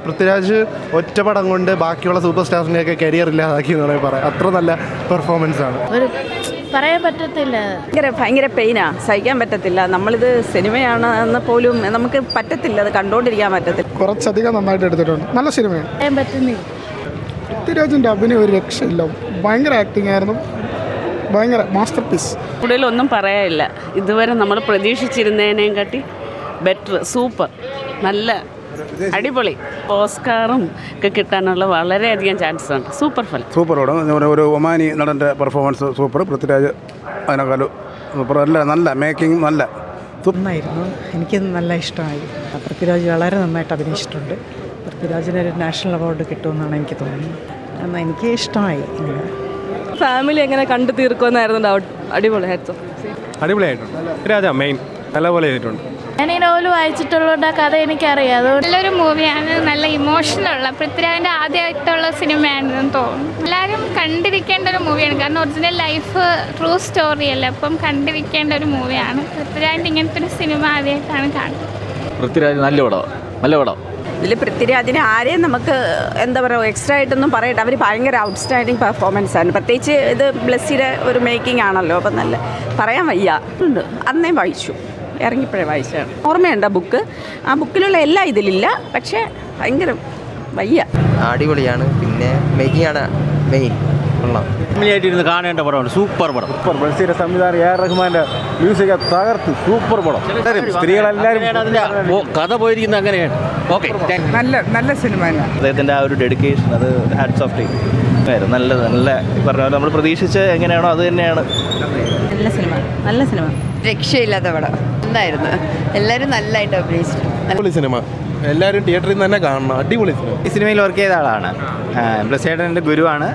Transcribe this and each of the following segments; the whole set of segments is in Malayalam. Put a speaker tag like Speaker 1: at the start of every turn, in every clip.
Speaker 1: പൃഥ്വിരാജ് ഒറ്റ പടം കൊണ്ട് ബാക്കിയുള്ള സൂപ്പർ സ്റ്റാർസിനെയൊക്കെ കരിയർ ഇല്ലാതാക്കി എന്ന് വേണമെങ്കിൽ പറയാം. അത്ര നല്ല പെർഫോമൻസ് ആണ്.
Speaker 2: പറയാൻ പറ്റത്തില്ല.
Speaker 3: ഭയങ്കര പെയിനാ, സഹിക്കാൻ പറ്റത്തില്ല. നമ്മളിത് സിനിമയാണ് എന്ന് പോലും നമുക്ക് പറ്റത്തില്ല, അത് കണ്ടുകൊണ്ടിരിക്കാൻ പറ്റത്തില്ല.
Speaker 4: കുറച്ചധികം നന്നായിട്ട് എടുത്തിട്ടുണ്ട്. നല്ല സിനിമയാണ്.
Speaker 2: പറയാൻ പറ്റുന്നില്ല.
Speaker 4: പൃഥ്വിരാജിൻ്റെ അഭിനയം ഒരു രക്ഷയില്ല. ഭയങ്കര ആക്ടിങ് ആയിരുന്നു. ഭയങ്കര മാസ്റ്റർ പീസ്.
Speaker 3: കൂടുതലൊന്നും പറയാനില്ല. ഇതുവരെ നമ്മൾ പ്രതീക്ഷിച്ചിരുന്നതിനേയും കാട്ടി ബെറ്റർ, സൂപ്പർ, നല്ല അടിപൊളി. ഓസ്കാറും ഒക്കെ കിട്ടാനുള്ള വളരെയധികം ചാൻസ് ഉണ്ട്. സൂപ്പർ ഫലം.
Speaker 5: സൂപ്പർ പടം. ഒരു ഒമാനി നടൻ്റെ പെർഫോമൻസ് സൂപ്പർ. പൃഥ്വിരാജ് അതിനേക്കാളും സൂപ്പർ. നല്ല മേക്കിംഗ് നല്ല
Speaker 6: നന്നായിരുന്നു. എനിക്ക് നല്ല ഇഷ്ടമായി. പൃഥ്വിരാജ് വളരെ നന്നായിട്ട് അഭിനയിച്ചിട്ടുണ്ട്. പൃഥ്വിരാജിന് ഒരു നാഷണൽ അവാർഡ് കിട്ടുമെന്നാണ് എനിക്ക് തോന്നുന്നത്. എന്നാൽ എനിക്ക് ഇഷ്ടമായി.
Speaker 7: ഫാമിലി എങ്ങനെ കണ്ടു തീർക്കുമെന്നായിരുന്നു ഡൗട്ട്. അടിപൊളിയായിരുന്നു.
Speaker 8: അടിപൊളിയായിട്ടുണ്ട്. രാജ മെയിൻ നല്ലപോലെ ചെയ്തിട്ടുണ്ട്.
Speaker 2: ഞാൻ ഈ നോവൽ വായിച്ചിട്ടുള്ള കഥ എനിക്കറിയാം. അതുകൊണ്ട്
Speaker 9: നല്ലൊരു മൂവിയാണ്. നല്ല ഇമോഷണലുള്ള പൃഥ്വിരാജിൻ്റെ ആദ്യമായിട്ടുള്ള സിനിമയാണെന്ന് തോന്നുന്നു. എല്ലാവരും കണ്ടിരിക്കേണ്ട ഒരു മൂവിയാണ്. കാരണം ഒറിജിനൽ ലൈഫ് ട്രൂ സ്റ്റോറി അല്ലേ, അപ്പം കണ്ടിരിക്കേണ്ട ഒരു മൂവിയാണ്. പൃഥ്വിരാജിൻ്റെ ഇങ്ങനത്തെ ഒരു സിനിമ ആദ്യമായിട്ടാണ് കാണുന്നത്.
Speaker 8: പൃഥ്വിരാജ് നല്ല പടം.
Speaker 3: ഇതിൽ പൃഥ്വിരാജിനെ ആരെയും നമുക്ക് എന്താ പറയുക എക്സ്ട്രാ ആയിട്ടൊന്നും പറയട്ടെ. അവർ ഭയങ്കര ഔട്ട്സ്റ്റാൻഡിങ് പെർഫോമൻസ് ആണ്. പ്രത്യേകിച്ച് ഇത് ബ്ലെസ്സിയുടെ ഒരു മേക്കിംഗ് ആണല്ലോ. അപ്പം നല്ല പറയാൻ വയ്യ. ഉണ്ട്, അന്നേ വായിച്ചു, ഇറങ്ങിപ്പോഴേ വായിച്ചാണ്. ഓർമ്മയുണ്ട് ബുക്ക്. ആ ബുക്കിലുള്ള എല്ലാം ഇതിലില്ല, പക്ഷേ ഭയങ്കര വയ്യ.
Speaker 10: അടിപൊളിയാണ്. പിന്നെ മേക്കിംഗ് ആണ് മെയിൻ.
Speaker 8: ഫാമിലിയായിട്ടിരുന്ന് കാണേണ്ട പടമാണ്. സൂപ്പർ പടം.
Speaker 5: ബ്ലസ്സിയുടെ സംവിധാനം എ ആർ റഹ്മാൻ്റെ മ്യൂസിക് തകർത്ത് സൂപ്പർ പടം. സ്ത്രീകളെല്ലാവരും
Speaker 8: കഥ പോയിരിക്കുന്നത് അങ്ങനെയാണ്. ഓക്കെ,
Speaker 6: നല്ല സിനിമ.
Speaker 10: അദ്ദേഹത്തിൻ്റെ ആ ഒരു ഡെഡിക്കേഷൻ, അത് ഹാറ്റ്സ് ഓഫ് ടു. നല്ല പറഞ്ഞ നമ്മൾ പ്രതീക്ഷിച്ച് എങ്ങനെയാണോ അത് തന്നെയാണ്.
Speaker 3: നല്ല സിനിമ.
Speaker 7: രക്ഷയില്ലാത്ത പടം. എന്തായിരുന്നു, എല്ലാവരും നല്ലതായിട്ട് അഭിനയിച്ചു.
Speaker 1: അടിപൊളി സിനിമ. എല്ലാവരും തിയേറ്ററിൽ നിന്ന് തന്നെ കാണണം. അടിപൊളി സിനിമ.
Speaker 10: ഈ സിനിമയിൽ വർക്ക് ചെയ്ത ആളാണ്. ബ്ലസ്സിയുടെ എൻ്റെ ഗുരുവാണ്.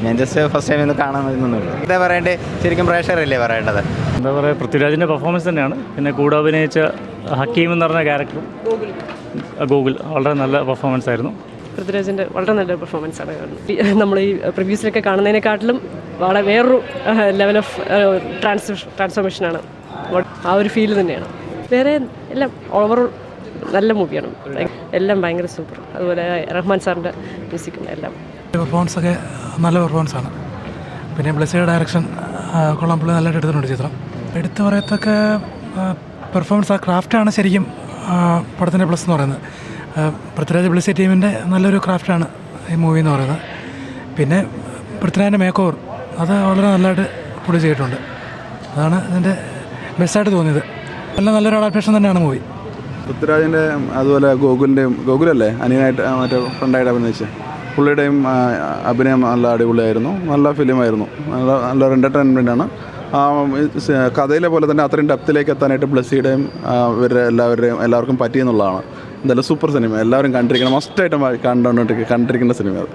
Speaker 10: ഞാൻ ജസ്റ്റ് ഫസ്റ്റ് ടൈം ഒന്ന് കാണാൻ വരുന്നുള്ളൂ. എന്താ പറയണ്ടേ, ശരിക്കും പ്രേക്ഷകരല്ലേ പറയേണ്ടത്.
Speaker 8: എന്താ പറയുക, പൃഥ്വിരാജിൻ്റെ പെർഫോമൻസ് തന്നെയാണ്. പിന്നെ കൂടെ അഭിനയിച്ച ഹക്കീം എന്ന് പറഞ്ഞ ക്യാരക്ടറും ഗൂഗിൾ വളരെ നല്ല പെർഫോമൻസ് ആയിരുന്നു.
Speaker 7: പൃഥ്വിരാജിൻ്റെ വളരെ നല്ല പെർഫോമൻസ് ആണ്. നമ്മൾ ഈ പ്രിവ്യൂസിലൊക്കെ കാണുന്നതിനെക്കാട്ടിലും വളരെ വേറൊരു ലെവൽ ഓഫ് ട്രാൻസ്ഫോർമേഷനാണ്. ആ ഒരു ഫീൽ തന്നെയാണ്. വേറെ എല്ലാം ഓവറോൾ നല്ല മൂവിയാണ്. എല്ലാം ഭയങ്കര സൂപ്പർ. അതുപോലെ റഹ്മാൻ സാറിൻ്റെ മ്യൂസിക്കും എല്ലാം
Speaker 4: പെർഫോമൻസൊക്കെ നല്ല പെർഫോമൻസാണ്. പിന്നെ ബ്ലെസ്സിയുടെ ഡയറക്ഷൻ കൊള്ളാം. പുള്ളി നല്ലതായിട്ട് എടുത്തിട്ടുണ്ട് ചിത്രം. എടുത്തു പറയത്തക്ക പെർഫോമൻസ്, ആ ക്രാഫ്റ്റാണ് ശരിക്കും പടത്തിൻ്റെ പ്ലസ് എന്ന് പറയുന്നത്. പൃഥ്വിരാജ് ബ്ലെസ്സി ടീമിൻ്റെ നല്ലൊരു ക്രാഫ്റ്റാണ് ഈ മൂവി എന്ന് പറയുന്നത്. പിന്നെ പൃഥ്വിരാജിൻ്റെ മേക്ക് ഓവർ അത് വളരെ നല്ലതായിട്ട് പുള്ളി ചെയ്തിട്ടുണ്ട്. അതാണ് ഇതിൻ്റെ ബെസ്റ്റായിട്ട് തോന്നിയത്. എല്ലാം നല്ലൊരു അഡാപ്റ്റേഷൻ തന്നെയാണ് മൂവി.
Speaker 5: പൃഥ്വിരാജിൻ്റെ അതുപോലെ ഗോകുലല്ലേ അനിയനായിട്ട് മറ്റേ ഫ്രണ്ടായിട്ട് അഭിനയിച്ച് പുള്ളിയുടെയും അഭിനയം നല്ല അടിപൊളിയായിരുന്നു. നല്ല ഫിലിമായിരുന്നു. നല്ലൊരു എൻ്റർടൈൻമെൻറ്റാണ്. കഥയിലെ പോലെ തന്നെ അത്രയും ഡെപ്തിലേക്ക് എത്താനായിട്ട് ബ്ലെസ്സിയുടെയും ഇവരുടെ എല്ലാവർക്കും പറ്റിയെന്നുള്ളതാണ്. എന്തായാലും സൂപ്പർ സിനിമ. എല്ലാവരും കണ്ടിരിക്കണം. മസ്റ്റായിട്ടും കണ്ടിരിക്കേണ്ട സിനിമ അത്.